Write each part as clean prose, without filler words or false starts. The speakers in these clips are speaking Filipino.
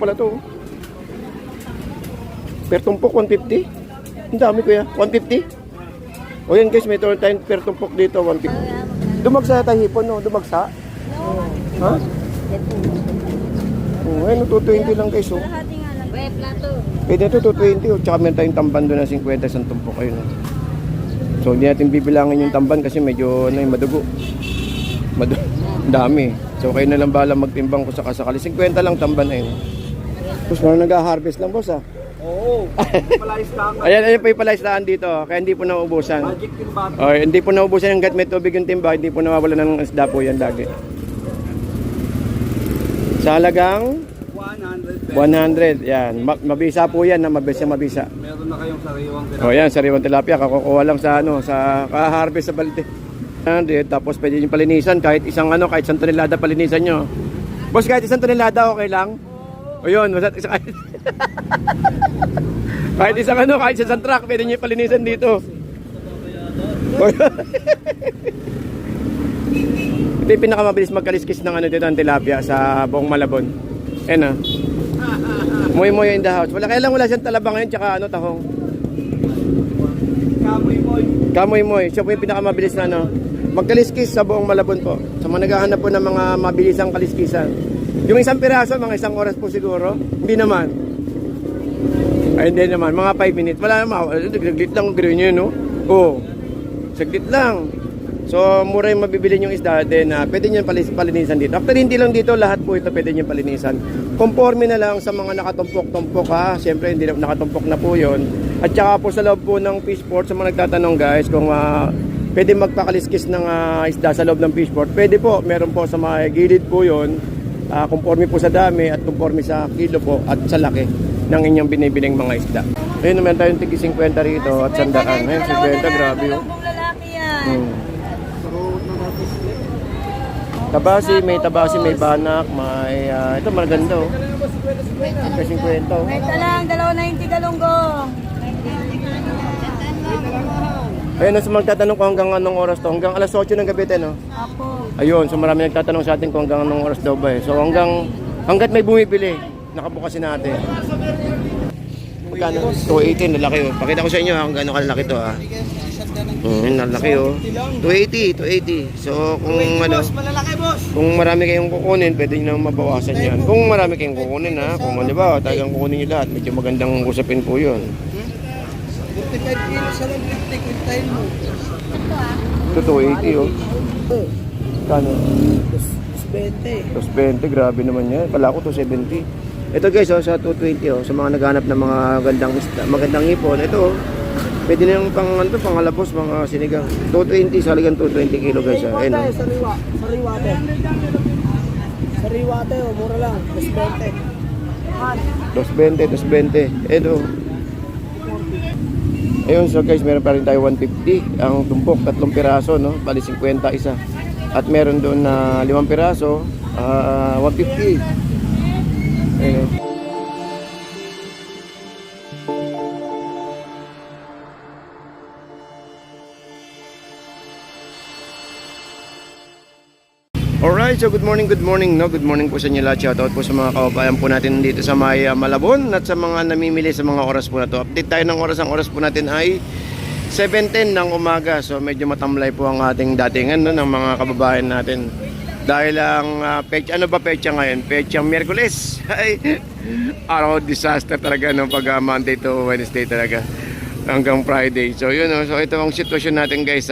pala to. Per tumpok, 150. Ang dami kuya, 150. O yan guys, may turn time per tumpok dito, 150. Dumagsa tayo hipon, no? Dumagsa? Ha? Oh, ayun, 220 lang guys, oh. Pwede ito, 220, oh. Tsaka meron tayong tamban doon na 50, isang tumpok, ayun, oh. So, hindi natin bibilangin yung tamban kasi medyo, ano, madugo. Dami. So, kayo na lang bahala magtimbang kung sakasakali. 50 lang tamban, ayun. Tapos, parang nag-harvest lang, boss, ah. Oo, palaistaan. Ayan po yung palaistaan dito, kaya hindi po nauubusan. Magic timba. O, hindi po nauubusan hanggat may tubig yung timba, hindi po nawawala ng isda po yan lagi. Sa halagang 100, yan. Mabisa po yan, mabisa. Meron na kayong sariwang O yan, sariwang tilapia, kakukuha lang sa sa kaharvest sa balde. Tapos pwede yung palinisan, kahit isang tonelada palinisan nyo. Boss, kahit isang tonelada, okay lang? O yun, kahit isang truck, pwede nyo palinisan dito. Ito yung pinakamabilis magkaliskis ng dito ng tilapia sa buong Malabon. Ayan ah. Moy in the house. Kaya lang wala siyang talaba ngayon, tsaka tahong. Kamoy. Siya po yung pinakamabilis na magkaliskis sa buong Malabon po. Sa mga naghahanap po ng mga mabilisang kaliskisan. Yung isang piraso, mga isang oras po siguro. Hindi naman. Ay, hindi naman. Mga 5 minutes. Wala naman. Saglit lang ang gawin nyo, no? Oo. Saglit lang. So, mura yung mabibili yung isda din na pwede nyo palinisan dito. After, hindi lang dito, lahat po ito pwede nyo palinisan. Conforme na lang sa mga nakatumpok-tumpok ha. Siyempre, hindi na nakatumpok na po yun. At saka po sa loob po ng fishport, sa mga nagtatanong guys, kung pwede magpakaliskis ng isda sa loob ng fishport, pwede po. Meron po sa mga gilid po yun. Conforme po sa dami at conforme sa kilo po at sa laki ng inyong binibiling mga isda. Ayun naman tayong tigi 50 rito at 100. Ayun, 50, grabe yun. Tabasi, may banak, may ito maganda oh. Kasi 50 oh. Ito lang, 290 galunggong. Ayun, sa magtatanong ko hanggang anong oras to? Hanggang alas 8 ng gabi no? Apo. Ayun, so marami nagtatanong sa atin kung hanggang anong oras daw ba eh. So hanggat may bumibili, nakabukasin natin. Magkano? 280, lalaki oh. Pakita ko sa inyo kung gaano kalaki to ah. Lalaki oh. 280. So kung kung marami kayong kukunin, pwede nyo na mabawasan yan. Kung marami kayong kukunin ha, kung ba, talagang kukunin nyo lahat, medyo magandang usapin po yun. 55 kilos sa lang 50 quintail mo. Ito 280 oh. Kano? 220. 220, grabe naman yan. Kala ko 270. Ito guys oh, sa 220 oh, sa mga naghanap ng mga magandang ipon, ito oh. Pwede na yung pangalabos, mga sinigang. 220, sa halagang 220 kilo guys. Ayun oh. Sariwate oh, mura lang. 220. Ito. Ayun, so guys, meron pa rin tayo 150. Ang tumpok, 3 piraso, no? Bali 50 isa. At meron doon na 5 piraso, 150. Ayun. Alright, so good morning no? Good morning po sa inyo lahat. Shoutout po sa mga kababayan po natin dito sa may Malabon at sa mga namimili sa mga oras po na to. Update tayo ng oras. Ang oras po natin ay 7:10 ng umaga. So medyo matamlay po ang ating datingan no, ng mga kababayan natin. Dahil ang pecha ngayon? Pechang Miyerkules. Ay, araw disaster talaga no, pag Monday to Wednesday talaga hanggang Friday. So yun no, so ito ang sitwasyon natin guys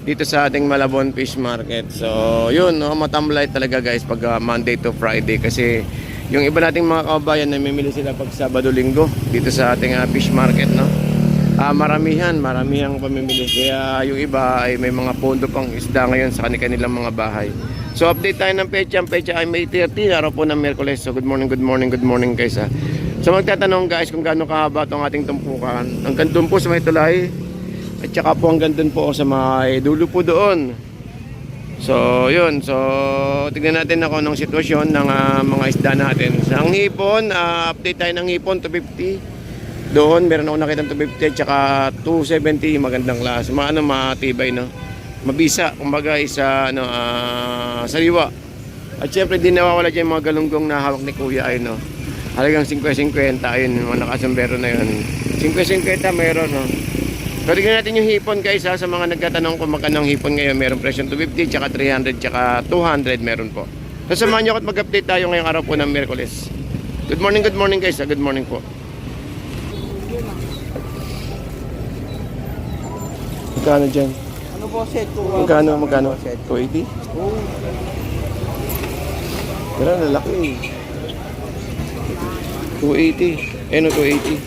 dito sa ating Malabon Fish Market. So yun no, matamlay talaga guys pag Monday to Friday kasi yung iba nating mga kababayan namimili sila pag Sabado Linggo dito sa ating fish market no. Maramihan pamimili kaya yung iba ay may mga pondo pang isda ngayon sa kanilang mga bahay. So update tayo ng pecha. Ang pecha ay May 30, araw po ng Miyerkules. So good morning guys So magtatanong guys kung gaano kahaba itong ating tumpukan. Hanggang doon po sa may tulay at saka po hanggang doon po sa may dulo po doon. So yun, so tignan natin ako ng sitwasyon ng mga isda natin. Sa hipon, update tayo ng hipon 250. Doon meron ako nakita 250 at saka 270, magandang klase. Matibay no. Mabisa, kumbaga isa sariwa. At syempre din nawawala diyan mga galunggong na hawak ni Kuya ay no. Halagang 50-50, ayun, yung mga nakasambero na yun. 50-50 mayroon, no? So, tignan natin yung hipon guys ha, sa mga nagtatanong kung magkano ang hipon ngayon. Meron presyong 250, tsaka 300, tsaka 200 meron po. So, samahan nyo at mag-update tayo ngayong araw po ng Miyerkules. Good morning guys ha, good morning po. Magkano dyan? Ano po, set? Magkano? 280? Pero lalaki eh. 280. Eh no, 280.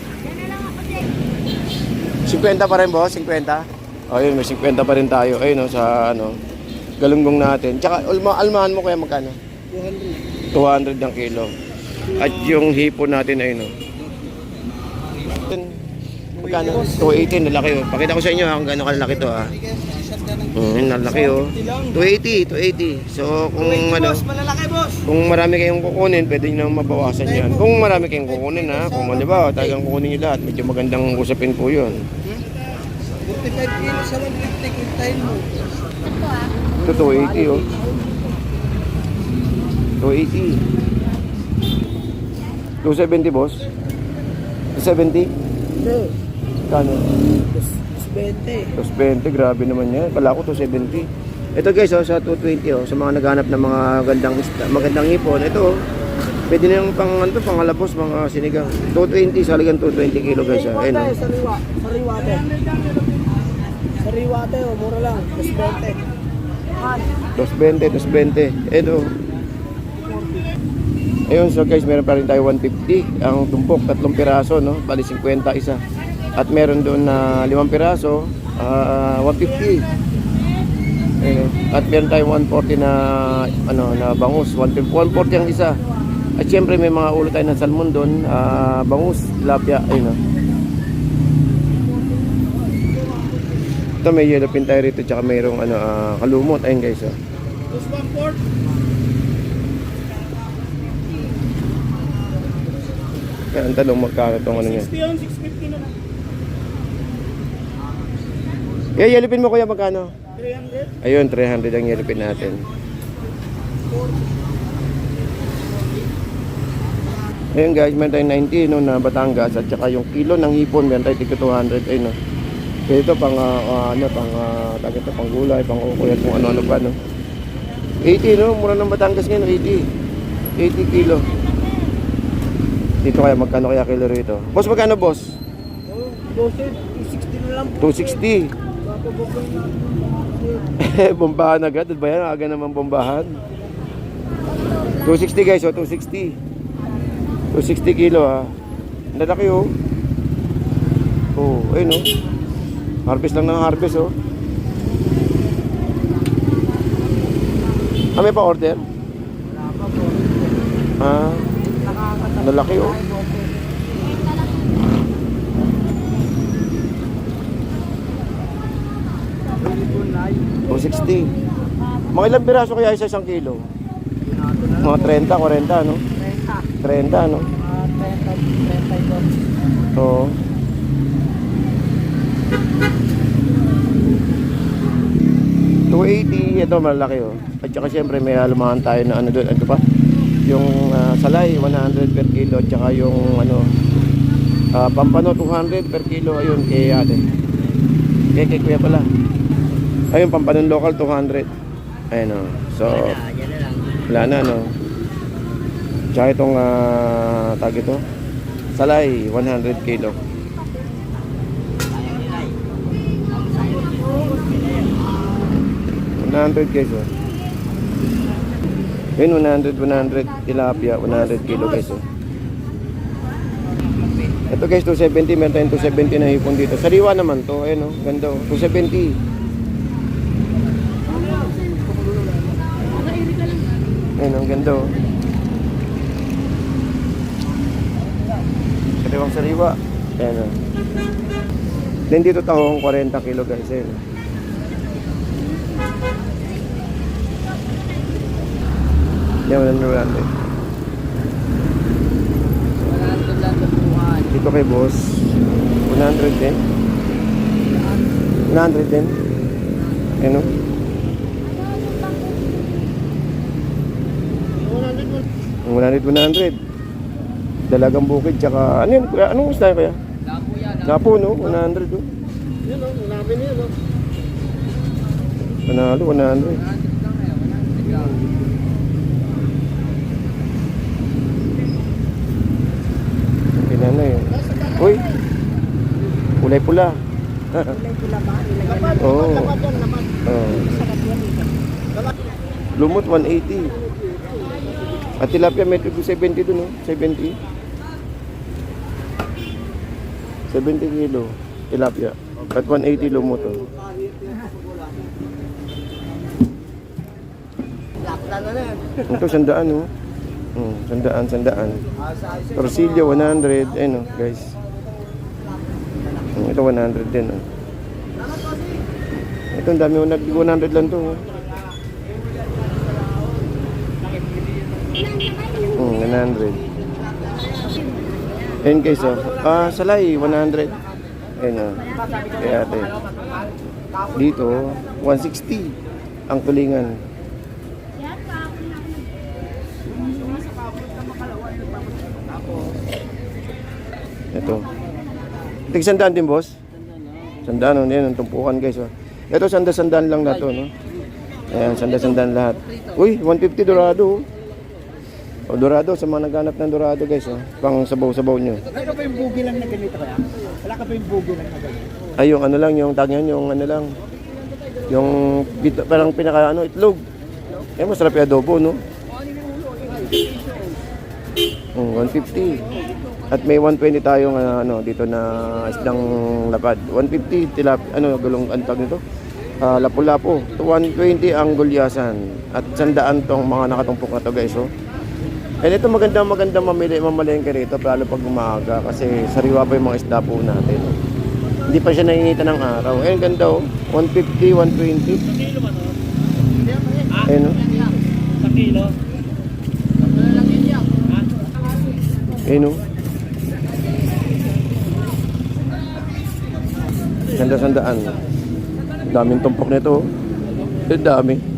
50 pa rin boss, 50. Ayun, may 50 pa rin tayo. Ayun no, sa ano, galunggong natin. Tsaka almahan mo kaya magkano? 200 ang kilo. At yung hipon natin ayun no. Magkano? 280, lalaki oh. Pakita ko sa inyo kung gaano kalalaki to ah. Lalaki oh. 280. So kung ano, Malalaki, boss. kung marami kayong kukunin, pwede nyo nang mabawasan yan. Kung marami kayong kukunin ha, kung halimbawa talagang kukunin nyo lahat, medyo magandang usapin po yun. 45 kilos sa 150, kintahin mo. Ito 280 oh. 280. 270 boss. 270? Hindi. Kano? 20. 220, grabe naman yan. Kala ko 270. Ito guys, oh, sa 220 oh, sa mga naghanap ng mga magandang ipon, ito oh. Pwede na yung panghalabos, mga sinigang. 220, saligan 220 kilo guys. Ayun oh. Sariwate, oh, mura lang. 220. Ito. Ayun, so guys, meron pa rin tayo 150. Ang tumpok, 3 piraso, no? Bali 50 isa. At meron doon na 5 piraso, 150. Ayun. At meron tayo 140 na ano, na bangus, 140 ang isa. At syempre may mga ulo tayo ng salmon doon, bangus, tilapia, ayun no. Ito may yellow pin tayo rito, tsaka mayroong ano, kalumot, ayun guys oh. Kaya ang talong magkano itong ano niya. 650 na lang. Kaya yellow pin mo kuya magkano? 300. Ayun, 300 ang yellow pin natin. Ayun guys, meron tayong 90 no, na Batangas at saka yung kilo ng hipon meron tayong tig 200 ayun no. Kaya ito pang tawag ito pang gulay, pang kukuyat kung ano-ano pa no. 80 no, mura ng Batangas ngayon 80 kilo. Dito kaya magkano kaya kilo rito? Boss magkano boss? Oh, 260 na lang. 260. Bombahan agad, ba yan? Aga naman bombahan. 260 guys, oh, 260. 260 kilo ha. Lalaki oh. Oh, ayun oh. Harvest lang ng harvest oh. May pa order? Wala pa po. Lalaki oh. Oh, 60. Mga ilang piraso kaya isa 1 kilo? Mga 30, 40 no? 30 no? 30. Oo. $280, ito malaki oh. At saka syempre may alumahan tayo na ano doon, ito pa. Yung salay 100 per kilo at saka yung ano pampano 200 per kilo ayun kay ate. Kay kuya pala. Ayun pampanon local 200. Ayun oh. So wala na no. Tsaka itong tag ito salay 100 kilo. $100 guys oh. Yun 100 tilapia 100 kilo guys oh. Ito guys 270, meron tayong 270 na hipon dito. Sariwa naman to, ayun oh, ganda oh. 270. Ayun ang ganda oh. Sariwang-sariwa. Ayan oh. Then dito tahong 40 kilo guys ayun. Yan, 100. Dito kay boss 100 din. 100 din. Ano? 100. Dalagang bukid, tsaka, ano yun, kuya? Anong isda yun, kuya? Lapo yan. Lapo, no? 100, no? Yun o, namin yun o. Panalo, 100. Pinano yun. Uy! Kulay pula. Kulay pula ba? Nilagyan ng Oo. Lapat yan, lapat. Oh. sarap yan. Lumot 180. At tilapia may 70 dun, no? 70. 70 kilo tilapia. At 180 lumot, oh. Lakta na yan. Ito, 100, no? 100. Torsillo, 100. Ayun, oh, guys. Ito, 100 din, oh. Ito, ang dami, 100 lang to, oh. 100. Ayun guys, oh. Salay, 100. Ayun, oh. Kaya ate. Dito, 160 ang tulingan. Ito. Tig sandaan din, boss? Sandaan, oh. Yan, ang tumpukan guys, oh. Ito, sandaan lang na to, no? Ayan, sandaan lahat. Uy, 150 dorado, oh. O, dorado, sa mga naghanap ng dorado guys, oh. Pang sabaw-sabaw nyo. Wala ka pa yung bugi lang na ganito kaya? Wala ka pa yung bugi lang na ganito? Ay, yung ano lang, yung tag yan, yung ano lang. Yung parang pinaka ano, itlog. Eh, masarap yung adobo, no? 150. At may 120 tayong ano, dito na isdang lapad. 150 tilap, ano, gulong antag nito. Lapu-lapu. 120 ang gulyasan. At 100 tong mga nakatumpok na to guys, oh. And ito magandang mamalengke rito lalo pag umaga kasi sariwa pa yung mga isda po natin. Hindi pa siya nainita ng araw. Ayun, ganda, oh. 150, 120. Ayun, oh. Sa kilo? Ayun, oh. Sandaan. Daming tumpok nito, oh. Ang dami.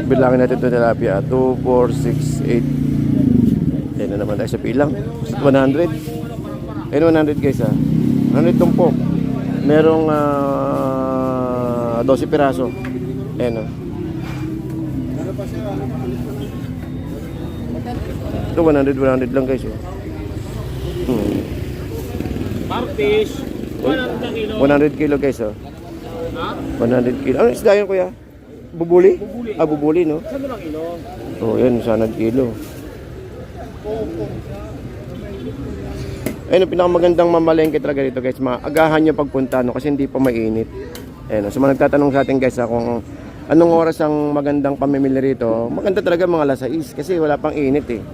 Bilangin natin ito tilapia. 2, 4, 6, 8. Ayun na naman tayo sa pilang. 100. Ayun, 100 guys, ha. 100 tumpok. Merong 12 piraso. Ayun, oh. Ito 100 lang guys, oh. Marfish. 100 na kilo. 100 kilo guys, oh. 100 kilo. Ano isda yun, kuya? Bubuli? Bubuli, no? Saan lang kilo? Oh, yan, 100 kilo. Ayun, ang pinakamagandang mamalengke talaga dito guys. Maagahan nyo pagpunta, no? Kasi hindi pa mainit. Ayun, so mga nagtatanong sa atin guys, kung anong oras ang magandang pamimili rito. Maganda talaga mga alas 6 kasi wala pang init, eh.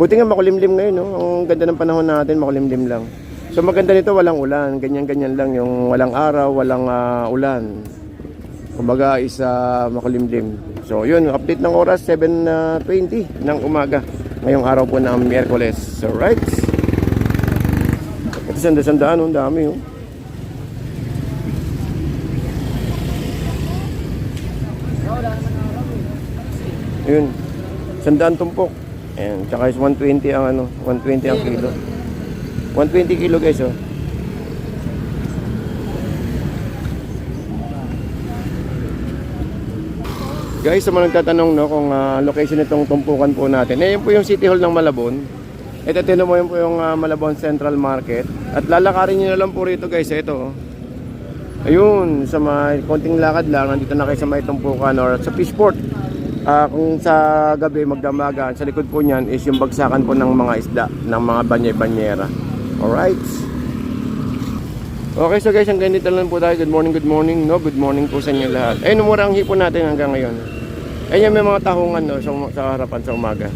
Buti nga makulimlim ngayon, no? Ang ganda ng panahon natin, makulimlim lang. So maganda nito, walang ulan. Ganyan-ganyan lang, yung walang araw, walang ulan. Kumbaga is makulimlim. So yun, update ng oras 7:20 ng umaga. Ngayong araw po ng Miyerkules. So right. Ito sandaan, ang dami, oh. Yun. 100 tumpok. Ayan, tsaka is 120 ang ano, 120 ang kilo. 120 kilo guys, oh. Guys, sa mga nagtatanong, no, kung location itong tumpukan po natin. Eh, yun po yung City Hall ng Malabon. Ito, tinan mo yun po yung Malabon Central Market. At lalakarin nyo na lang po rito guys, ito, oh. Ayun, sa mga konting lakad lang, nandito na kayo sa may tumpukan or sa fishport. Kung sa gabi magdamagan, sa likod po niyan is yung bagsakan po ng mga isda, ng mga banyera. Alright. Okay, so guys, ang ganito lang po tayo. Good morning, no? Good morning po sa inyo lahat. Ayun, mura ang hipon natin hanggang ngayon. Ayun, may mga tahungan, no, sa harapan sa umaga.